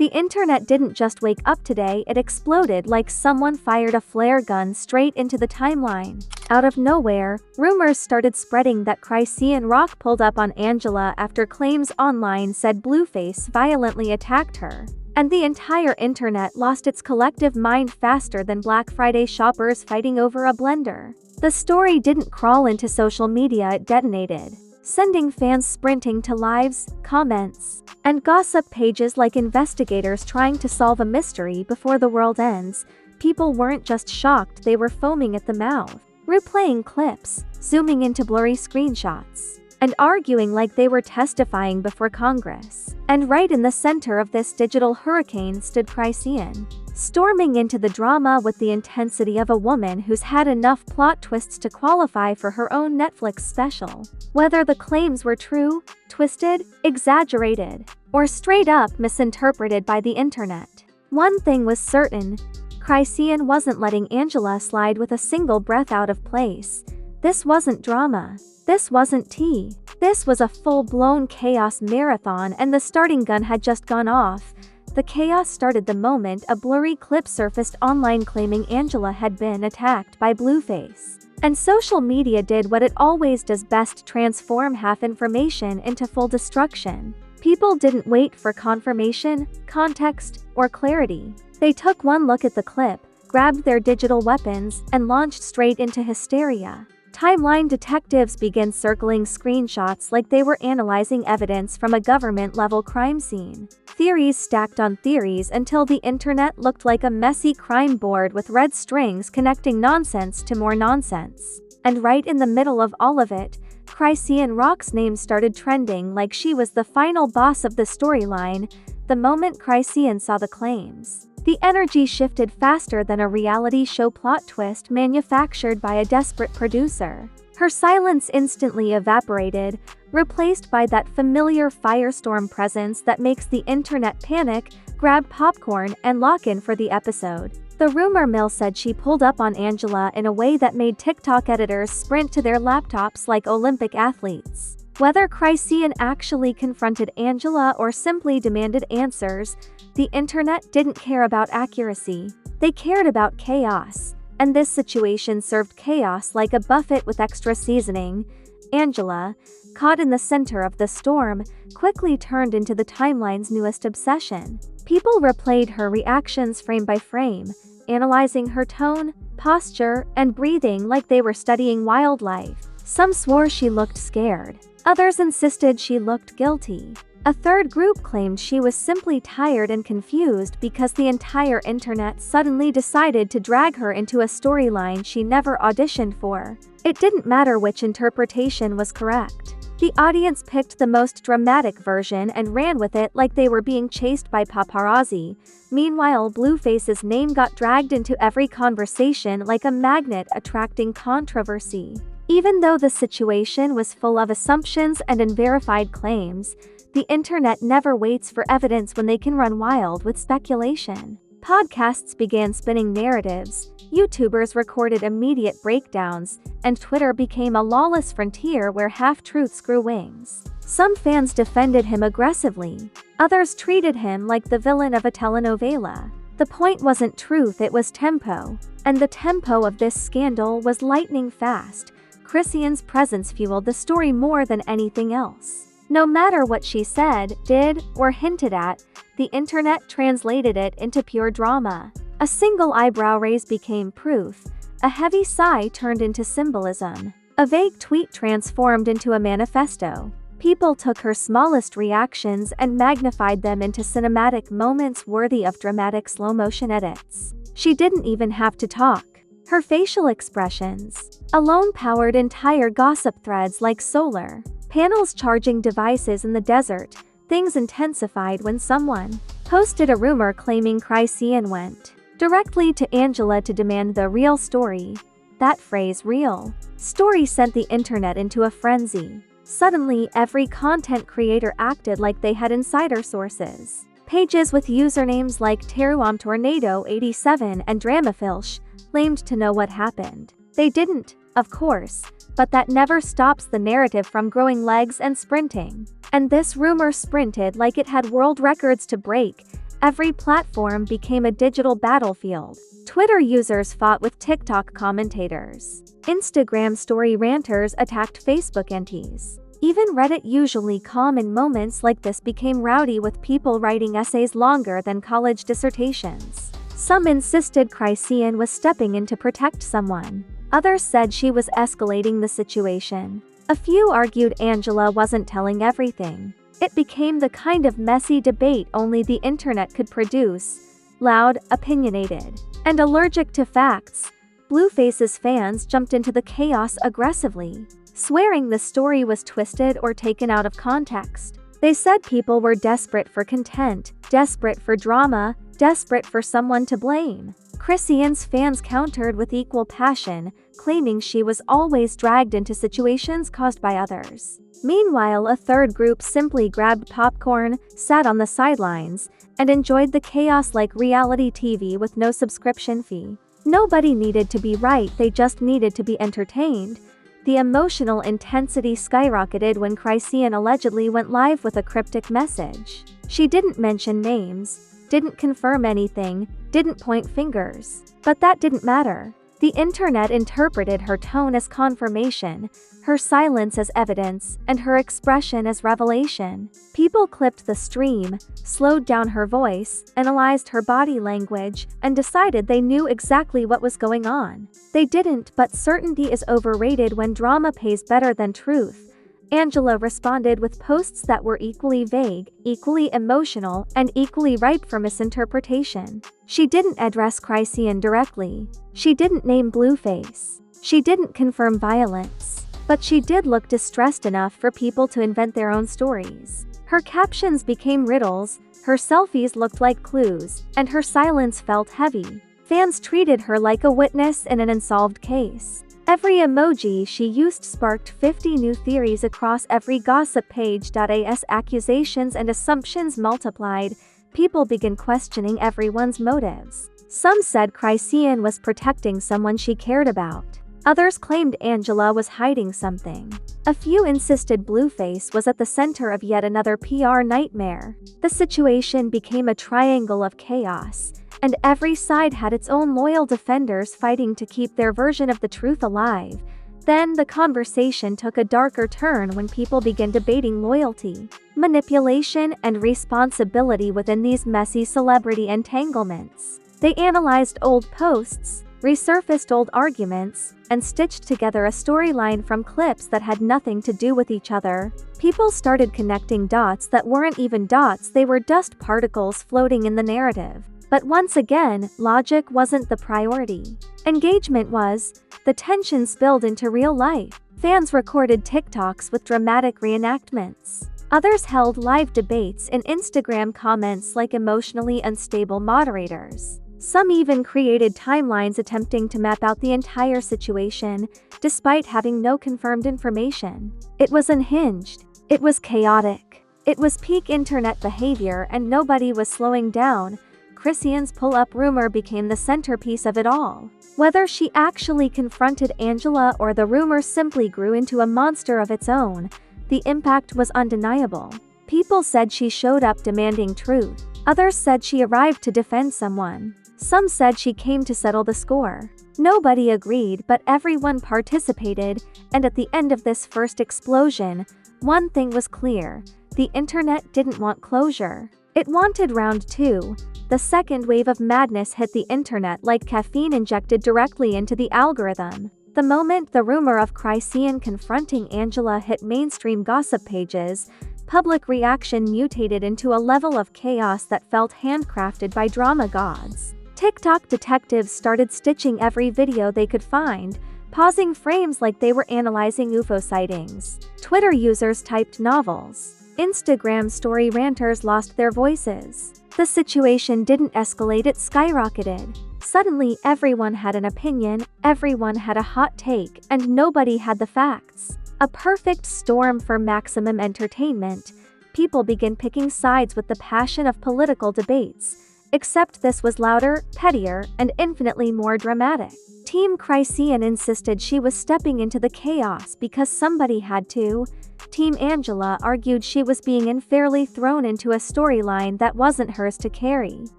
The internet didn't just wake up today, it exploded like someone fired a flare gun straight into the timeline. Out of nowhere, rumors started spreading that Chrisean Rock pulled up on Angela after claims online said Blueface violently attacked her. And the entire internet lost its collective mind faster than Black Friday shoppers fighting over a blender. The story didn't crawl into social media, it detonated, sending fans sprinting to lives, comments, and gossip pages like investigators trying to solve a mystery before the world ends. People weren't just shocked, they were foaming at the mouth, replaying clips, zooming into blurry screenshots, and arguing like they were testifying before Congress. And right in the center of this digital hurricane stood Chrisean, storming into the drama with the intensity of a woman who's had enough plot twists to qualify for her own Netflix special. Whether the claims were true, twisted, exaggerated, or straight up misinterpreted by the internet, one thing was certain: Chrisean wasn't letting Angela slide with a single breath out of place. This wasn't drama. This wasn't tea. This was a full-blown chaos marathon, and the starting gun had just gone off. The chaos started the moment a blurry clip surfaced online claiming Angela had been attacked by Blueface. And social media did what it always does best: transform half information into full destruction. People didn't wait for confirmation, context, or clarity. They took one look at the clip, grabbed their digital weapons, and launched straight into hysteria. Timeline detectives began circling screenshots like they were analyzing evidence from a government-level crime scene. Theories stacked on theories until the internet looked like a messy crime board with red strings connecting nonsense to more nonsense. And right in the middle of all of it, Chrisean Rock's name started trending like she was the final boss of the storyline. The moment Chrisean saw the claims, the energy shifted faster than a reality show plot twist manufactured by a desperate producer. Her silence instantly evaporated, replaced by that familiar firestorm presence that makes the internet panic, grab popcorn, and lock in for the episode. The rumor mill said she pulled up on Angela in a way that made TikTok editors sprint to their laptops like Olympic athletes. Whether Chrisean actually confronted Angela or simply demanded answers, the internet didn't care about accuracy. They cared about chaos. And this situation served chaos like a buffet with extra seasoning. Angela, caught in the center of the storm, quickly turned into the timeline's newest obsession. People replayed her reactions frame by frame, analyzing her tone, posture, and breathing like they were studying wildlife. Some swore she looked scared. Others insisted she looked guilty. A third group claimed she was simply tired and confused because the entire internet suddenly decided to drag her into a storyline she never auditioned for. It didn't matter which interpretation was correct. The audience picked the most dramatic version and ran with it like they were being chased by paparazzi. Meanwhile, Blueface's name got dragged into every conversation like a magnet attracting controversy. Even though the situation was full of assumptions and unverified claims, the internet never waits for evidence when they can run wild with speculation. Podcasts began spinning narratives, YouTubers recorded immediate breakdowns, and Twitter became a lawless frontier where half-truths grew wings. Some fans defended him aggressively. Others treated him like the villain of a telenovela. The point wasn't truth, it was tempo. And the tempo of this scandal was lightning fast. Chrisean's presence fueled the story more than anything else. No matter what she said, did, or hinted at, the internet translated it into pure drama. A single eyebrow raise became proof. A heavy sigh turned into symbolism. A vague tweet transformed into a manifesto. People took her smallest reactions and magnified them into cinematic moments worthy of dramatic slow-motion edits. She didn't even have to talk. Her facial expressions alone powered entire gossip threads like solar panels charging devices in the desert. Things intensified when someone posted a rumor claiming Chrisean went directly to Angela to demand the real story. That phrase, real story, sent the internet into a frenzy. Suddenly, every content creator acted like they had insider sources. Pages with usernames like TeruamTornado87 and Dramafilsh claimed to know what happened. They didn't, of course, but that never stops the narrative from growing legs and sprinting. And this rumor sprinted like it had world records to break. Every platform became a digital battlefield. Twitter users fought with TikTok commentators. Instagram story ranters attacked Facebook antis. Even Reddit, usually calm in moments like this, became rowdy with people writing essays longer than college dissertations. Some insisted Chrisean was stepping in to protect someone. Others said she was escalating the situation. A few argued Angela wasn't telling everything. It became the kind of messy debate only the internet could produce: loud, opinionated, and allergic to facts. Blueface's fans jumped into the chaos aggressively, swearing the story was twisted or taken out of context. They said people were desperate for content, desperate for drama, desperate for someone to blame. Chrisean's fans countered with equal passion, claiming she was always dragged into situations caused by others. Meanwhile, a third group simply grabbed popcorn, sat on the sidelines, and enjoyed the chaos like reality TV with no subscription fee. Nobody needed to be right, they just needed to be entertained. The emotional intensity skyrocketed when Chrisean allegedly went live with a cryptic message. She didn't mention names, didn't confirm anything, didn't point fingers. But that didn't matter. The internet interpreted her tone as confirmation, her silence as evidence, and her expression as revelation. People clipped the stream, slowed down her voice, analyzed her body language, and decided they knew exactly what was going on. They didn't, but certainty is overrated when drama pays better than truth. Angela responded with posts that were equally vague, equally emotional, and equally ripe for misinterpretation. She didn't address Chrisean directly. She didn't name Blueface. She didn't confirm violence. But she did look distressed enough for people to invent their own stories. Her captions became riddles, her selfies looked like clues, and her silence felt heavy. Fans treated her like a witness in an unsolved case. Every emoji she used sparked 50 new theories across every gossip page. As accusations and assumptions multiplied, people began questioning everyone's motives. Some said Chrisean was protecting someone she cared about. Others claimed Angela was hiding something. A few insisted Blueface was at the center of yet another PR nightmare. The situation became a triangle of chaos, and every side had its own loyal defenders fighting to keep their version of the truth alive. Then the conversation took a darker turn when people began debating loyalty, manipulation, and responsibility within these messy celebrity entanglements. They analyzed old posts, resurfaced old arguments, and stitched together a storyline from clips that had nothing to do with each other. People started connecting dots that weren't even dots, they were dust particles floating in the narrative. But once again, logic wasn't the priority. Engagement was. The tension spilled into real life. Fans recorded TikToks with dramatic reenactments. Others held live debates in Instagram comments like emotionally unstable moderators. Some even created timelines attempting to map out the entire situation, despite having no confirmed information. It was unhinged. It was chaotic. It was peak internet behavior, and nobody was slowing down. Chrisean's pull-up rumor became the centerpiece of it all. Whether she actually confronted Angela or the rumor simply grew into a monster of its own, the impact was undeniable. People said she showed up demanding truth. Others said she arrived to defend someone. Some said she came to settle the score. Nobody agreed, but everyone participated, and at the end of this first explosion, one thing was clear: the internet didn't want closure. It wanted round two. The second wave of madness hit the internet like caffeine injected directly into the algorithm. The moment the rumor of Chrisean confronting Angela hit mainstream gossip pages, public reaction mutated into a level of chaos that felt handcrafted by drama gods. TikTok detectives started stitching every video they could find, pausing frames like they were analyzing UFO sightings. Twitter users typed novels. Instagram story ranters lost their voices. The situation didn't escalate, it skyrocketed. Suddenly everyone had an opinion, everyone had a hot take, and nobody had the facts. A perfect storm for maximum entertainment. People began picking sides with the passion of political debates, except this was louder, pettier, and infinitely more dramatic. Team Chrisean insisted she was stepping into the chaos because somebody had to. Team Angela argued she was being unfairly thrown into a storyline that wasn't hers to carry.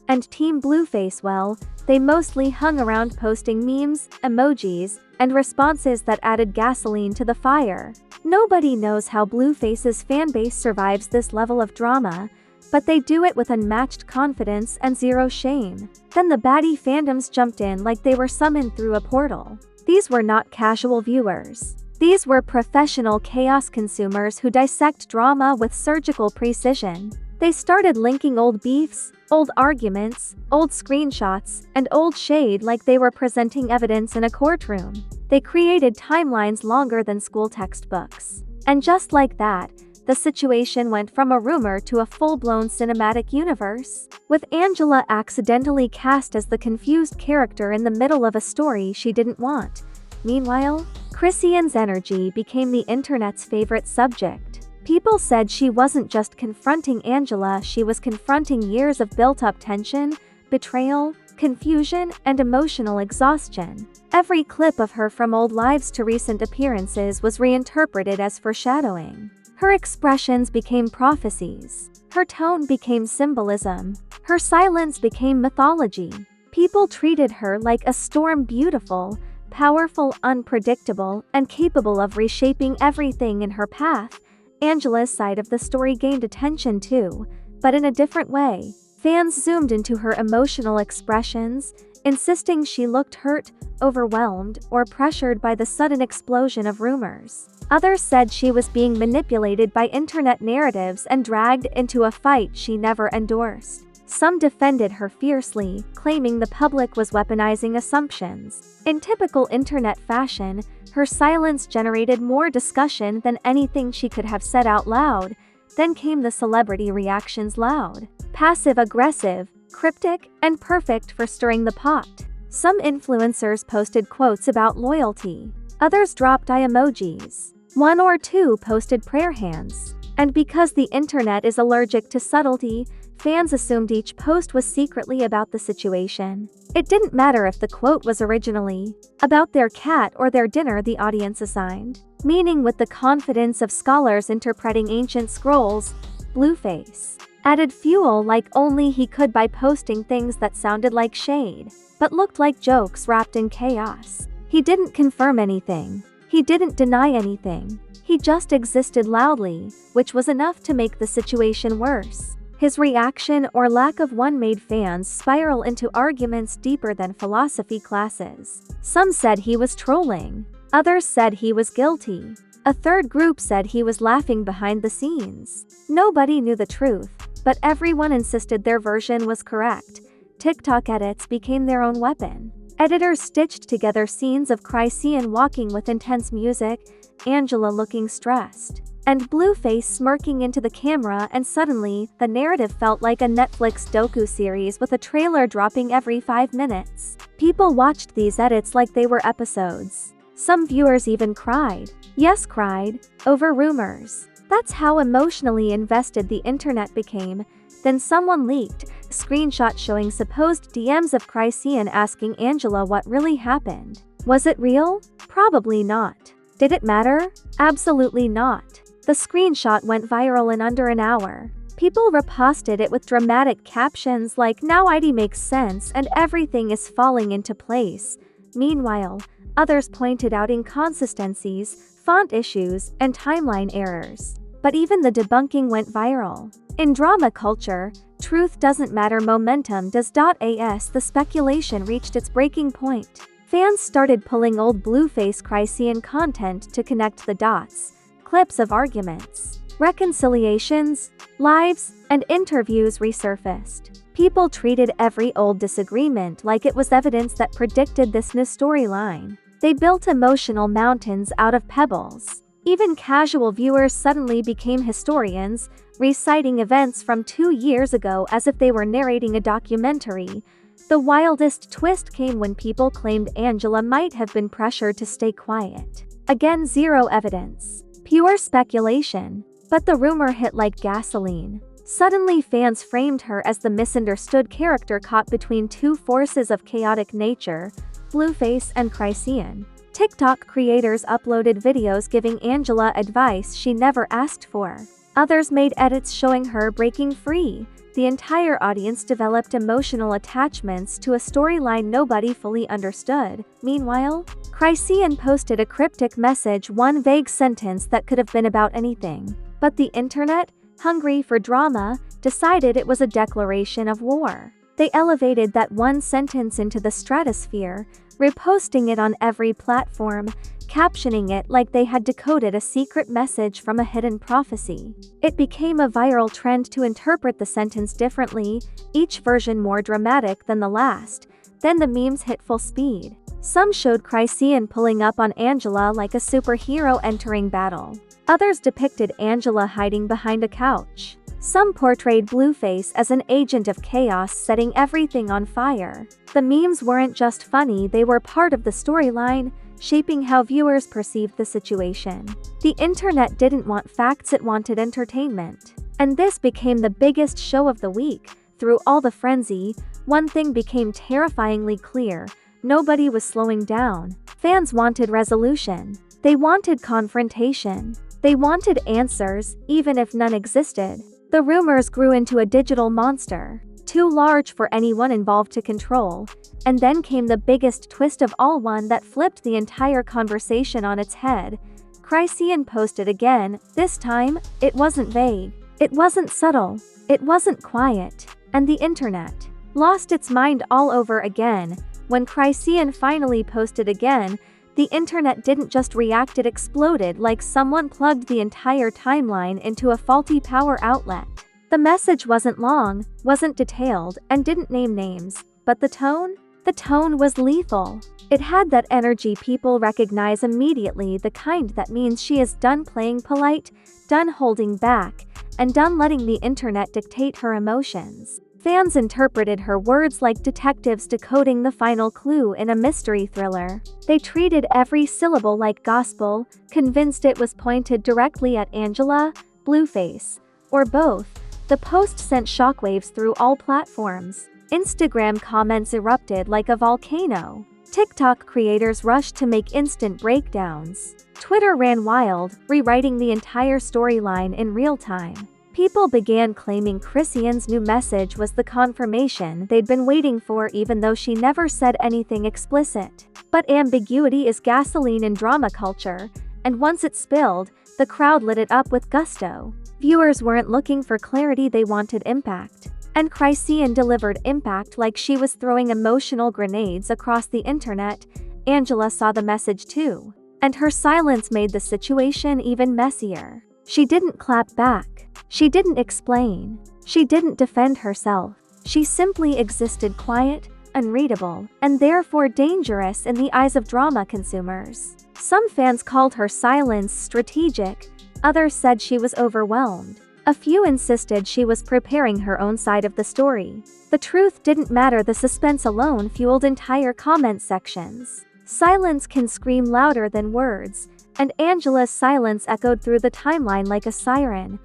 And Team Blueface, well, they mostly hung around posting memes, emojis, and responses that added gasoline to the fire. Nobody knows how Blueface's fanbase survives this level of drama, but they do it with unmatched confidence and zero shame. Then the baddie fandoms jumped in like they were summoned through a portal. These were not casual viewers. These were professional chaos consumers who dissect drama with surgical precision. They started linking old beefs, old arguments, old screenshots, and old shade like they were presenting evidence in a courtroom. They created timelines longer than school textbooks. And just like that, the situation went from a rumor to a full-blown cinematic universe, with Angela accidentally cast as the confused character in the middle of a story she didn't want. Meanwhile, Chrisean's energy became the internet's favorite subject. People said she wasn't just confronting Angela, she was confronting years of built-up tension, betrayal, confusion, and emotional exhaustion. Every clip of her from old lives to recent appearances was reinterpreted as foreshadowing. Her expressions became prophecies. Her tone became symbolism. Her silence became mythology. People treated her like a storm, beautiful, powerful, unpredictable, and capable of reshaping everything in her path. Angela's side of the story gained attention too, but in a different way. Fans zoomed into her emotional expressions, insisting she looked hurt, overwhelmed, or pressured by the sudden explosion of rumors. Others said she was being manipulated by internet narratives and dragged into a fight she never endorsed. Some defended her fiercely, claiming the public was weaponizing assumptions. In typical internet fashion, her silence generated more discussion than anything she could have said out loud. Then came the celebrity reactions: loud, passive-aggressive, cryptic, and perfect for stirring the pot. Some influencers posted quotes about loyalty. Others dropped eye emojis. One or two posted prayer hands. And because the internet is allergic to subtlety, fans assumed each post was secretly about the situation. It didn't matter if the quote was originally about their cat or their dinner the audience assigned. Meaning, with the confidence of scholars interpreting ancient scrolls, Blueface added fuel like only he could by posting things that sounded like shade, but looked like jokes wrapped in chaos. He didn't confirm anything. He didn't deny anything. He just existed loudly, which was enough to make the situation worse. His reaction or lack of one made fans spiral into arguments deeper than philosophy classes. Some said he was trolling. Others said he was guilty. A third group said he was laughing behind the scenes. Nobody knew the truth, but everyone insisted their version was correct. TikTok edits became their own weapon. Editors stitched together scenes of Chrisean walking with intense music, Angela looking stressed, and Blueface smirking into the camera, and suddenly, the narrative felt like a Netflix docu-series with a trailer dropping every 5 minutes. People watched these edits like they were episodes. Some viewers even cried. Yes, cried, over rumors. That's how emotionally invested the internet became. Then someone leaked a screenshot showing supposed DMs of Chrisean asking Angela what really happened. Was it real? Probably not. Did it matter? Absolutely not. The screenshot went viral in under an hour. People reposted it with dramatic captions like "Now ID makes sense and everything is falling into place." Meanwhile, others pointed out inconsistencies, font issues, and timeline errors. But even the debunking went viral. In drama culture, truth doesn't matter, momentum does. As the speculation reached its breaking point, fans started pulling old Blueface Chrisean content to connect the dots. Clips of arguments, reconciliations, lives, and interviews resurfaced. People treated every old disagreement like it was evidence that predicted this new storyline. They built emotional mountains out of pebbles. Even casual viewers suddenly became historians, reciting events from 2 years ago as if they were narrating a documentary. The wildest twist came when people claimed Angela might have been pressured to stay quiet. Again, zero evidence. Pure speculation. But the rumor hit like gasoline. Suddenly fans framed her as the misunderstood character caught between two forces of chaotic nature, Blueface and Chrisean. TikTok creators uploaded videos giving Angela advice she never asked for. Others made edits showing her breaking free. The entire audience developed emotional attachments to a storyline nobody fully understood. Meanwhile, Chrisean posted a cryptic message, one vague sentence that could have been about anything. But the internet, hungry for drama, decided it was a declaration of war. They elevated that one sentence into the stratosphere, reposting it on every platform, captioning it like they had decoded a secret message from a hidden prophecy. It became a viral trend to interpret the sentence differently, each version more dramatic than the last. Then the memes hit full speed. Some showed Chrisean pulling up on Angela like a superhero entering battle. Others depicted Angela hiding behind a couch. Some portrayed Blueface as an agent of chaos setting everything on fire. The memes weren't just funny, they were part of the storyline, shaping how viewers perceived the situation. The internet didn't want facts, it wanted entertainment. And this became the biggest show of the week. Through all the frenzy, one thing became terrifyingly clear: nobody was slowing down. Fans wanted resolution. They wanted confrontation. They wanted answers, even if none existed. The rumors grew into a digital monster, too large for anyone involved to control. And then came the biggest twist of all, one that flipped the entire conversation on its head. Chrisean posted again. This time, it wasn't vague. It wasn't subtle. It wasn't quiet. And the internet lost its mind all over again. When Chrisean finally posted again, the internet didn't just react, it exploded like someone plugged the entire timeline into a faulty power outlet. The message wasn't long, wasn't detailed, and didn't name names. But the tone? The tone was lethal. It had that energy people recognize immediately, the kind that means she is done playing polite, done holding back, and done letting the internet dictate her emotions. Fans interpreted her words like detectives decoding the final clue in a mystery thriller. They treated every syllable like gospel, convinced it was pointed directly at Angela, Blueface, or both. The post sent shockwaves through all platforms. Instagram comments erupted like a volcano. TikTok creators rushed to make instant breakdowns. Twitter ran wild, rewriting the entire storyline in real time. People began claiming Chrisean's new message was the confirmation they'd been waiting for, even though she never said anything explicit. But ambiguity is gasoline in drama culture, and once it spilled, the crowd lit it up with gusto. Viewers weren't looking for clarity, they wanted impact. And Chrisean delivered impact like she was throwing emotional grenades across the internet. Angela saw the message too, and her silence made the situation even messier. She didn't clap back. She didn't explain. She didn't defend herself. She simply existed, quiet, unreadable, and therefore dangerous in the eyes of drama consumers. Some fans called her silence strategic. Others said she was overwhelmed. A few insisted she was preparing her own side of the story. The truth didn't matter, the suspense alone fueled entire comment sections. Silence can scream louder than words, and Angela's silence echoed through the timeline like a siren.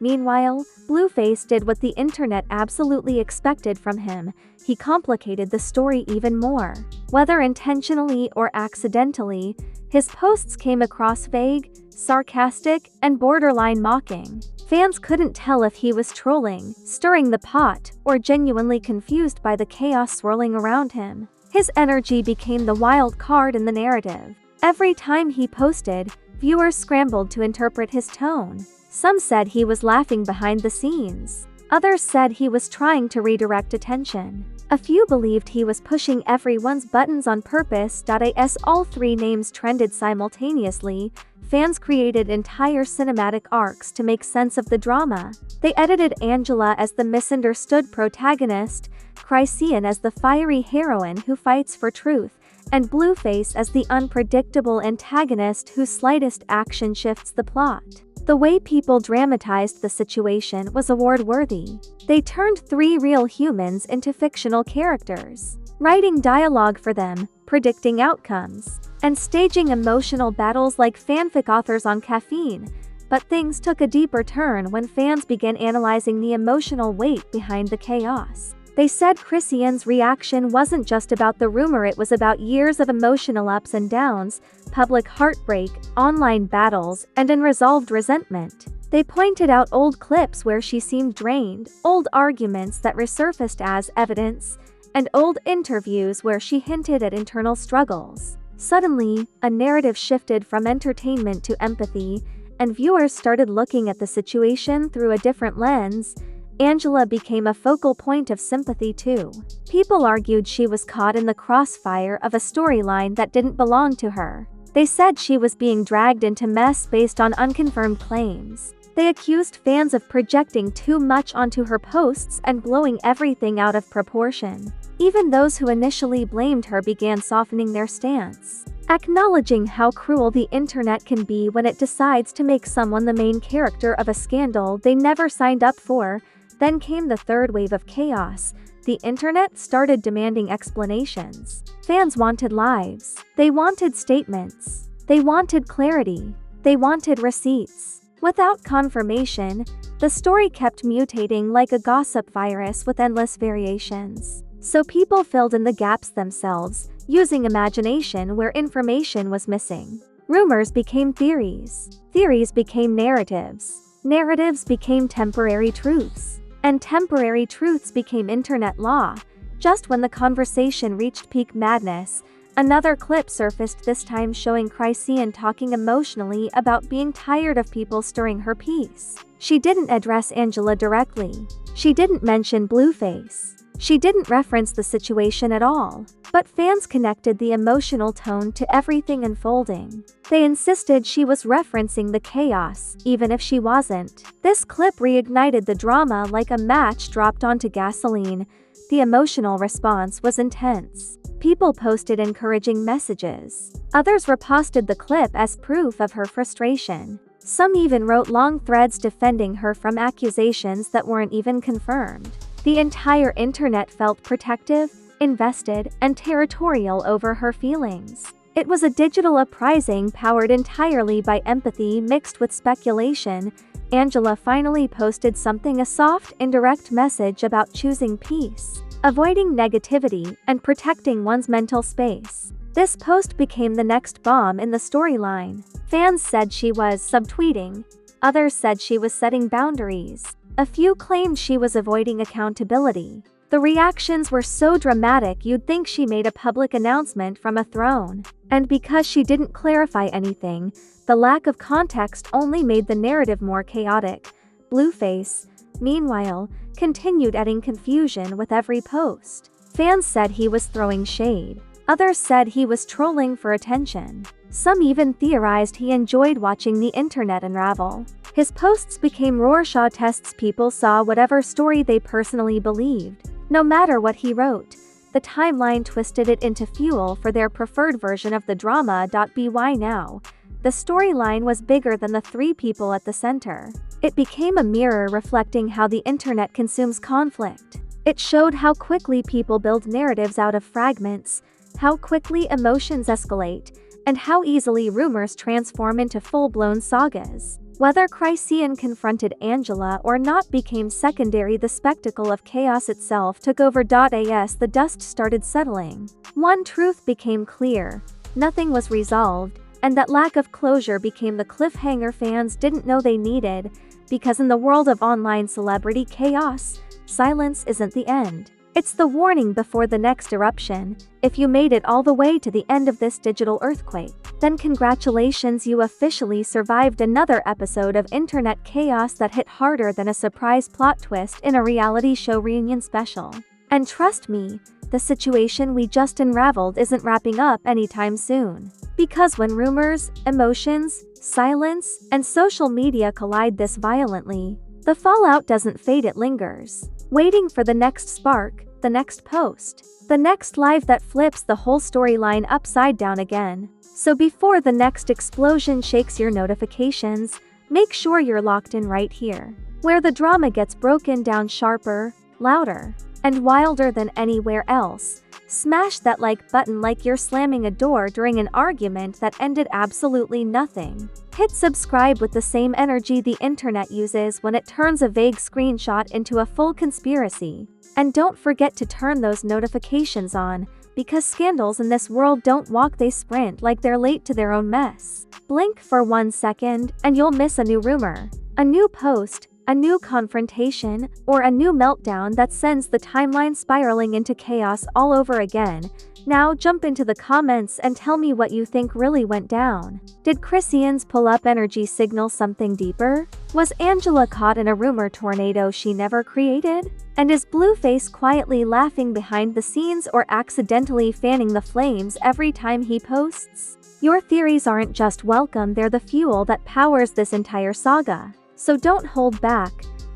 Meanwhile, Blueface did what the internet absolutely expected from him. He complicated the story even more. Whether intentionally or accidentally, his posts came across vague, sarcastic, and borderline mocking. Fans couldn't tell if he was trolling, stirring the pot, or genuinely confused by the chaos swirling around him. His energy became the wild card in the narrative. Every time he posted, viewers scrambled to interpret his tone. Some said he was laughing behind the scenes. Others said he was trying to redirect attention. A few believed he was pushing everyone's buttons on purpose. As all three names trended simultaneously, fans created entire cinematic arcs to make sense of the drama. They edited Angela as the misunderstood protagonist, Chrisean as the fiery heroine who fights for truth, and Blueface as the unpredictable antagonist whose slightest action shifts the plot. The way people dramatized the situation was award-worthy. They turned three real humans into fictional characters, writing dialogue for them, predicting outcomes, and staging emotional battles like fanfic authors on caffeine. But things took a deeper turn when fans began analyzing the emotional weight behind the chaos. They said Chrisean's reaction wasn't just about the rumor, it was about years of emotional ups and downs, public heartbreak, online battles, and unresolved resentment. They pointed out old clips where she seemed drained, old arguments that resurfaced as evidence, and old interviews where she hinted at internal struggles. Suddenly, a narrative shifted from entertainment to empathy, and viewers started looking at the situation through a different lens. Angela became a focal point of sympathy too. People argued she was caught in the crossfire of a storyline that didn't belong to her. They said she was being dragged into mess based on unconfirmed claims. They accused fans of projecting too much onto her posts and blowing everything out of proportion. Even those who initially blamed her began softening their stance, acknowledging how cruel the internet can be when it decides to make someone the main character of a scandal they never signed up for. Then came the third wave of chaos. The internet started demanding explanations. Fans wanted lives. They wanted statements. They wanted clarity. They wanted receipts. Without confirmation, the story kept mutating like a gossip virus with endless variations. So people filled in the gaps themselves, using imagination where information was missing. Rumors became theories. Theories became narratives. Narratives became temporary truths. And temporary truths became internet law. Just when the conversation reached peak madness, another clip surfaced, this time showing Chrisean talking emotionally about being tired of people stirring her peace. She didn't address Angela directly. She didn't mention Blueface. She didn't reference the situation at all. But fans connected the emotional tone to everything unfolding. They insisted she was referencing the chaos, even if she wasn't. This clip reignited the drama like a match dropped onto gasoline. The emotional response was intense. People posted encouraging messages. Others reposted the clip as proof of her frustration. Some even wrote long threads defending her from accusations that weren't even confirmed. The entire internet felt protective, invested, and territorial over her feelings. It was a digital uprising powered entirely by empathy mixed with speculation. Angela finally posted something, a soft, indirect message about choosing peace, avoiding negativity, and protecting one's mental space. This post became the next bomb in the storyline. Fans said she was subtweeting. Others said she was setting boundaries. A few claimed she was avoiding accountability. The reactions were so dramatic you'd think she made a public announcement from a throne. And because she didn't clarify anything, the lack of context only made the narrative more chaotic. Blueface, meanwhile, continued adding confusion with every post. Fans said he was throwing shade. Others said he was trolling for attention. Some even theorized he enjoyed watching the internet unravel. His posts became Rorschach tests. People saw whatever story they personally believed. No matter what he wrote, the timeline twisted it into fuel for their preferred version of the drama. By now, the storyline was bigger than the three people at the center. It became a mirror reflecting how the internet consumes conflict. It showed how quickly people build narratives out of fragments, how quickly emotions escalate, and how easily rumors transform into full-blown sagas. Whether Chrisean confronted Angela or not became secondary. The spectacle of chaos itself took over. As the dust started settling, one truth became clear: nothing was resolved, and that lack of closure became the cliffhanger fans didn't know they needed, because in the world of online celebrity chaos, silence isn't the end. It's the warning before the next eruption. If you made it all the way to the end of this digital earthquake, then congratulations, you officially survived another episode of internet chaos that hit harder than a surprise plot twist in a reality show reunion special. And trust me, the situation we just unraveled isn't wrapping up anytime soon. Because when rumors, emotions, silence, and social media collide this violently, the fallout doesn't fade, it lingers, waiting for the next spark, the next post, the next live that flips the whole storyline upside down again. So before the next explosion shakes your notifications, make sure you're locked in right here, where the drama gets broken down sharper, louder, and wilder than anywhere else. Smash that like button like you're slamming a door during an argument that ended absolutely nothing. Hit subscribe with the same energy the internet uses when it turns a vague screenshot into a full conspiracy. And don't forget to turn those notifications on, because scandals in this world don't walk, they sprint like they're late to their own mess. Blink for 1 second, and you'll miss a new rumor, a new post, a new confrontation, or a new meltdown that sends the timeline spiraling into chaos all over again. Now jump into the comments and tell me what you think really went down. Did Chrisean's pull-up energy signal something deeper? Was Angela caught in a rumor tornado she never created? And is Blueface quietly laughing behind the scenes or accidentally fanning the flames every time he posts? Your theories aren't just welcome, they're the fuel that powers this entire saga. So don't hold back.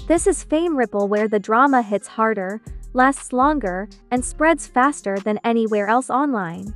This is Fame Ripple, where the drama hits harder, lasts longer, and spreads faster than anywhere else online.